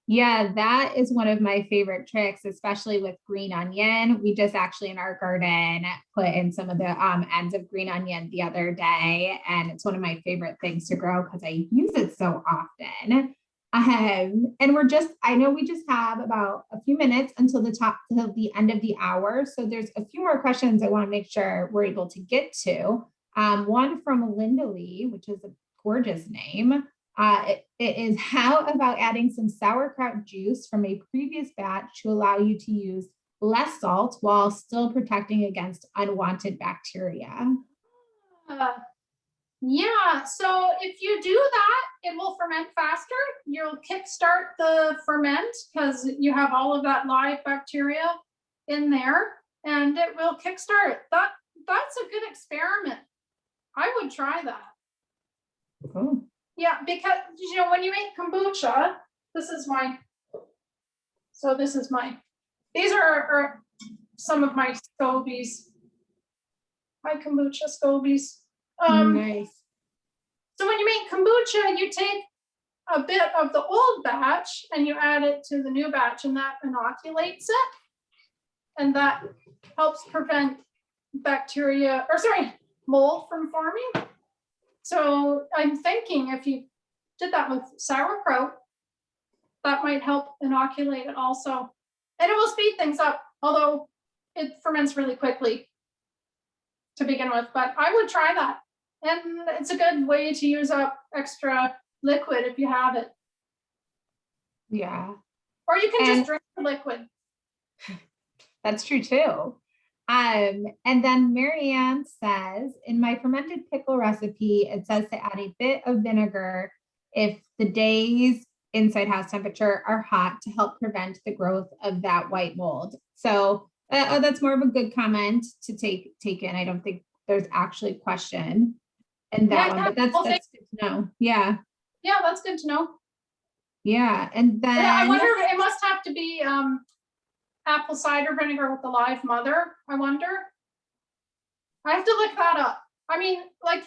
Yeah, that is one of my favorite tricks, especially with green onion. We just actually in our garden put in some of the ends of green onion the other day, and it's one of my favorite things to grow because I use it so often. And I know we just have about a few minutes until the end of the hour. So there's a few more questions I want to make sure we're able to get to. One from Linda Lee, which is a gorgeous name. It is, how about adding some sauerkraut juice from a previous batch to allow you to use less salt while still protecting against unwanted bacteria? Yeah, so if you do that, it will ferment faster. You'll kickstart the ferment because you have all of that live bacteria in there, and it will kickstart it. That's a good experiment. I would try that. Oh. Yeah, because when you make kombucha, this is these are some of my scobies. My kombucha scobies. Nice. So when you make kombucha, you take a bit of the old batch and you add it to the new batch, and that inoculates it. And that helps prevent mold from forming. So I'm thinking if you did that with sauerkraut, that might help inoculate it also. And it will speed things up, although it ferments really quickly to begin with, but I would try that. And it's a good way to use up extra liquid if you have it. Yeah. Or you can just drink the liquid. That's true too. And then Marianne says, in my fermented pickle recipe, it says to add a bit of vinegar if the days inside house temperature are hot to help prevent the growth of that white mold. So that's more of a good comment to take in. I don't think there's actually a question in that one, but that's good to know. Yeah. Yeah, that's good to know. Yeah. And then I wonder, it must have to be apple cider vinegar with the live mother, I wonder. I have to look that up. I mean, like,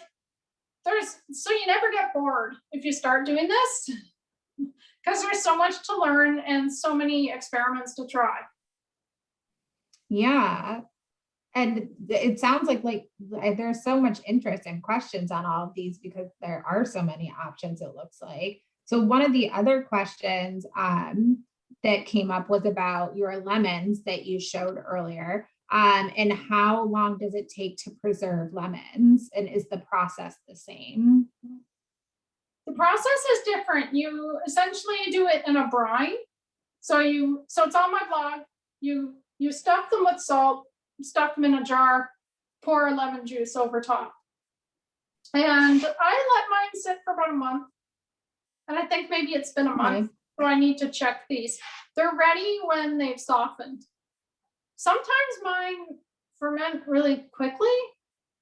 so you never get bored if you start doing this, because there's so much to learn and so many experiments to try. Yeah. And it sounds like there's so much interest and questions on all of these because there are so many options, it looks like. So one of the other questions that came up was about your lemons that you showed earlier. And how long does it take to preserve lemons? And is the process the same? The process is different. You essentially do it in a brine. So it's on my blog. You stuff them with salt, stuff them in a jar, pour lemon juice over top. And I let mine sit for about a month. And I think maybe it's been a month, so I need to check these. They're ready when they've softened. Sometimes mine ferment really quickly,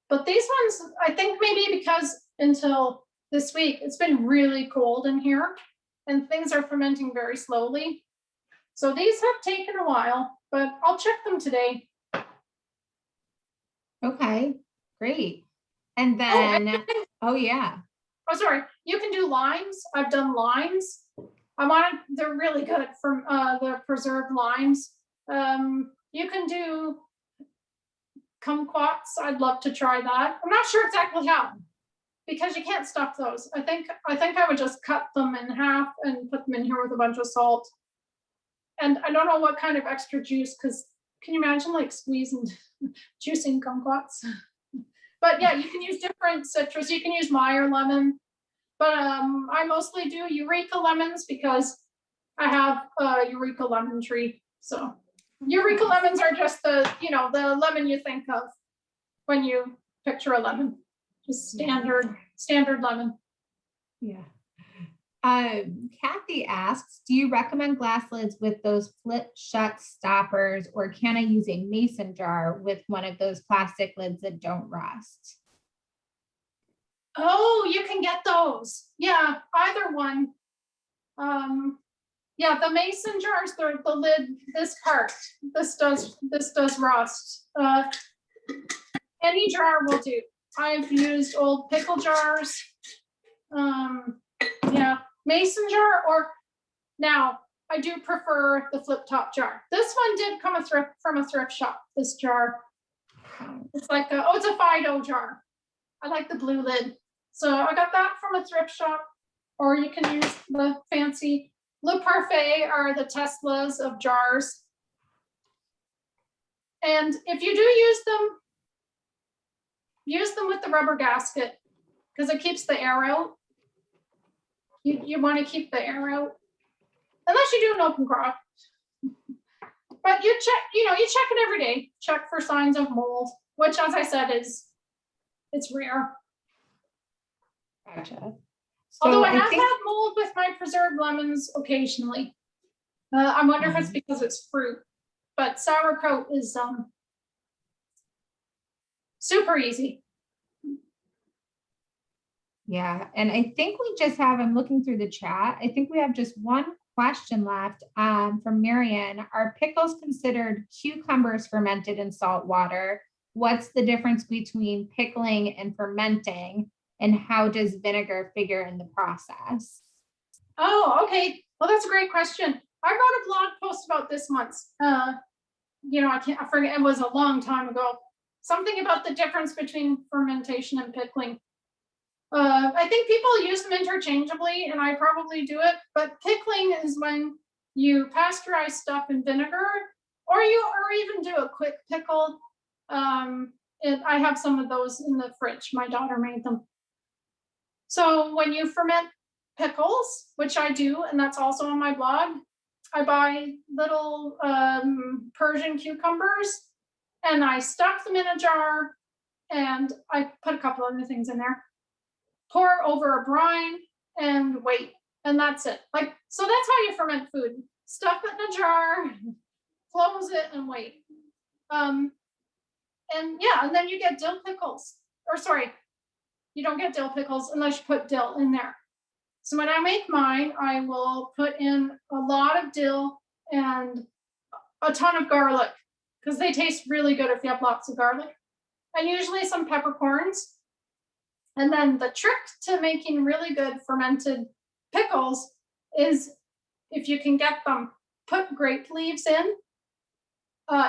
but these ones, I think maybe because until this week, it's been really cold in here and things are fermenting very slowly. So these have taken a while, but I'll check them today. Okay, great. And then, Oh, sorry. You can do limes. I've done limes. They're really good from the preserved limes. You can do kumquats. I'd love to try that. I'm not sure exactly how, because you can't stuff those. I think I would just cut them in half and put them in here with a bunch of salt. And I don't know what kind of extra juice, because can you imagine like squeezing, juicing kumquats? But yeah, you can use different citrus. You can use Meyer lemon, but I mostly do Eureka lemons because I have a Eureka lemon tree. So Eureka lemons are just the lemon you think of when you picture a lemon, just standard lemon. Yeah. Kathy asks, do you recommend glass lids with those flip shut stoppers, or can I use a mason jar with one of those plastic lids that don't rust? Oh, you can get those. Yeah, either one. Yeah, the mason jars, the lid, this part, this does rust. Any jar will do. I've used old pickle jars. Yeah, mason jar, or now I do prefer the flip top jar. This one did come from a thrift shop, this jar. It's like it's a Fido jar. I like the blue lid. So I got that from a thrift shop, or you can use the fancy Le Parfait are the Teslas of jars. And if you do use them with the rubber gasket, because it keeps the air out. You want to keep the air out, unless you do an open crock. But you check it every day. Check for signs of mold, which, as I said, it's rare. Gotcha. Although I have had mold with my preserved lemons occasionally. I wonder if it's because it's fruit, but sauerkraut is super easy. Yeah, and I think we just have, I'm looking through the chat, I think we have just one question left from Marion. Are pickles considered cucumbers fermented in salt water? What's the difference between pickling and fermenting? And how does vinegar figure in the process? Oh, okay. Well, that's a great question. I wrote a blog post about this once. I forget, it was a long time ago. Something about the difference between fermentation and pickling. I think people use them interchangeably, and I probably do it, but pickling is when you pasteurize stuff in vinegar, or even do a quick pickle. I have some of those in the fridge. My daughter made them. So when you ferment pickles, which I do, and that's also on my blog, I buy little Persian cucumbers, and I stuff them in a jar, and I put a couple other things in there. Pour over a brine and wait, and that's it. So that's how you ferment food. Stuff it in a jar, close it, and wait. And then you get dill pickles. Or sorry, you don't get dill pickles unless you put dill in there. So when I make mine, I will put in a lot of dill and a ton of garlic, because they taste really good if you have lots of garlic, and usually some peppercorns. And then the trick to making really good fermented pickles is, if you can get them, put grape leaves in.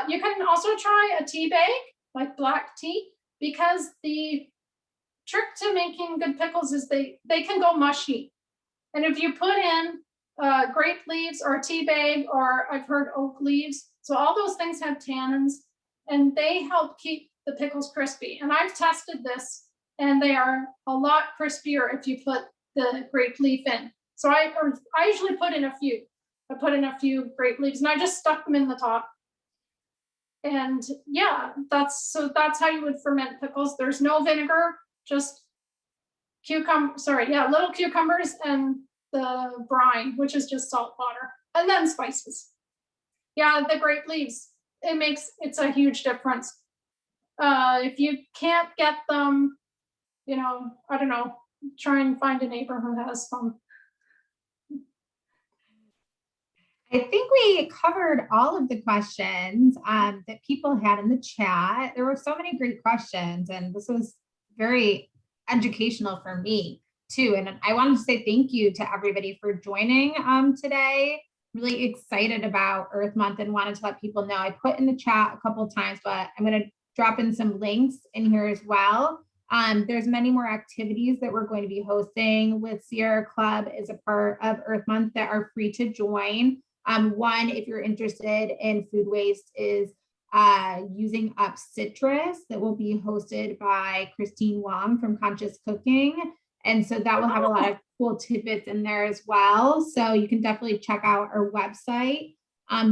You can also try a tea bag, like black tea, because the trick to making good pickles is they can go mushy. And if you put in grape leaves or a tea bag, or I've heard oak leaves, so all those things have tannins, and they help keep the pickles crispy. And I've tested this, and they are a lot crispier if you put the grape leaf in. So I usually put in a few. I put in a few grape leaves, and I just stuck them in the top. And yeah, that's how you would ferment pickles. There's no vinegar, just little cucumbers and the brine, which is just salt water, and then spices. Yeah, the grape leaves, it's a huge difference. If you can't get them, I don't know, try and find a neighbor who has some. I think we covered all of the questions that people had in the chat. There were so many great questions, and this was very educational for me too. And I wanted to say thank you to everybody for joining today. Really excited about Earth Month, and wanted to let people know. I put in the chat a couple of times, but I'm going to drop in some links in here as well. There's many more activities that we're going to be hosting with Sierra Club as a part of Earth Month that are free to join. One, if you're interested in food waste, is using up citrus, that will be hosted by Christine Wong from Conscious Cooking. And so that will have a lot of cool tidbits in there as well. So you can definitely check out our website.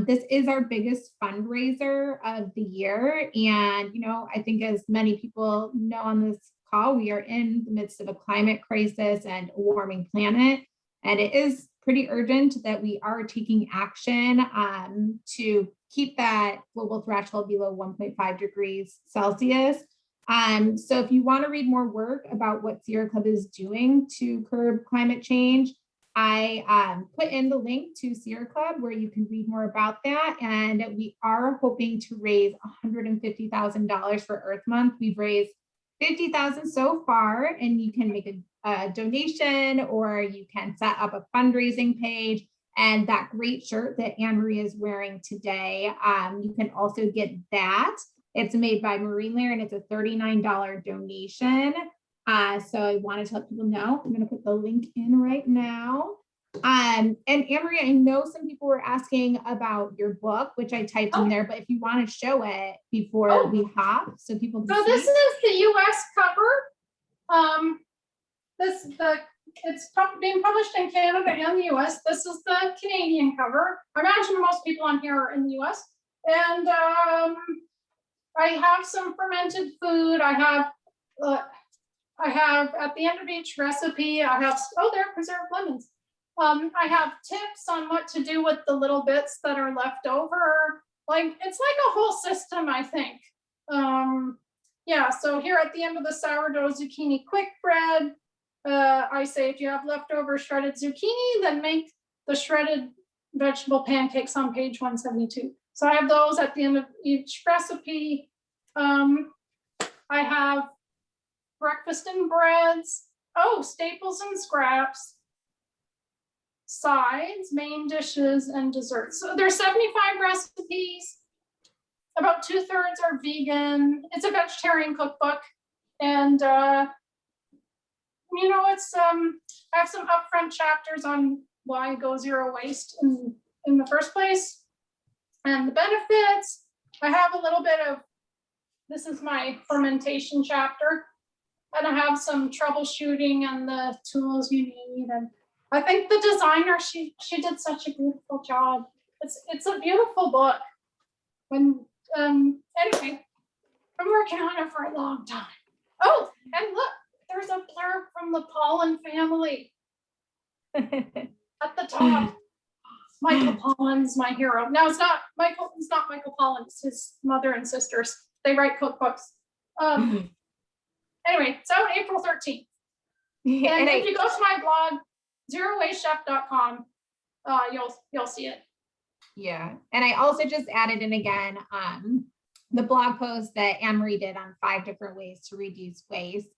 This is our biggest fundraiser of the year. And, I think, as many people know on this call, we are in the midst of a climate crisis and a warming planet. And it is pretty urgent that we are taking action to keep that global threshold below 1.5 degrees Celsius. So if you want to read more work about what Sierra Club is doing to curb climate change, I put in the link to Sierra Club where you can read more about that. And we are hoping to raise $150,000 for Earth Month. We've raised $50,000 so far, and you can make a donation, or you can set up a fundraising page. And that great shirt that Anne-Marie is wearing today, you can also get that. It's made by Marine Layer, and it's a $39 donation. So I wanted to let people know. I'm going to put the link in right now. And Anne-Marie, I know some people were asking about your book, which I typed in there, but if you want to show it before we hop, so people can see. This is the US cover. being published in Canada and the US. This is the Canadian cover. I imagine most people on here are in the US. And I have some fermented food. I have at the end of each recipe, I have, oh, they're preserved lemons. I have tips on what to do with the little bits that are left over. Like, it's like a whole system, I think. Yeah, so here at the end of the sourdough zucchini quick bread, I say if you have leftover shredded zucchini, then make the shredded vegetable pancakes on page 172. So I have those at the end of each recipe. I have breakfast and breads. Oh, staples and scraps. Sides, main dishes, and desserts. So there's 75 recipes. About 2/3 are vegan. It's a vegetarian cookbook. And you know, it's I have some upfront chapters on why go zero waste in the first place and the benefits. I have a little bit of, this is my fermentation chapter, and I have some troubleshooting and the tools you need. And I think the designer, she did such a beautiful job. It's a beautiful book. When anyway, I'm working on it for a long time. Oh, and look, there's a blurb from the Pollen family at the top. Michael Pollan's my hero. No, it's not Michael. It's not Michael Pollan. It's his mother and sisters. They write cookbooks. Anyway, so April 13th. And if you go to my blog, zerowastechef.com, you'll see it. Yeah, and I also just added in again the blog post that Anne-Marie did on 5 different ways to reduce waste.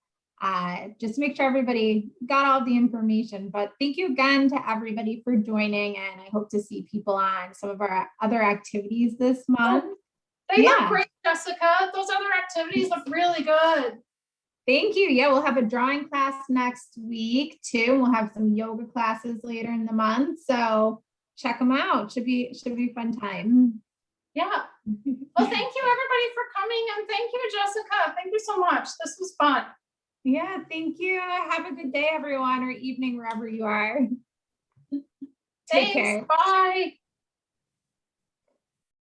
Just to make sure everybody got all the information. But thank you again to everybody for joining, and I hope to see people on some of our other activities this month. They look great, Jessica. Those other activities look really good. Thank you. Yeah, we'll have a drawing class next week too. We'll have some yoga classes later in the month. So check them out. Should be a fun time. Yeah. Well, thank you everybody for coming, and thank you, Jessica. Thank you so much. This was fun. Yeah, thank you. Have a good day, everyone, or evening, wherever you are. Take care. Bye.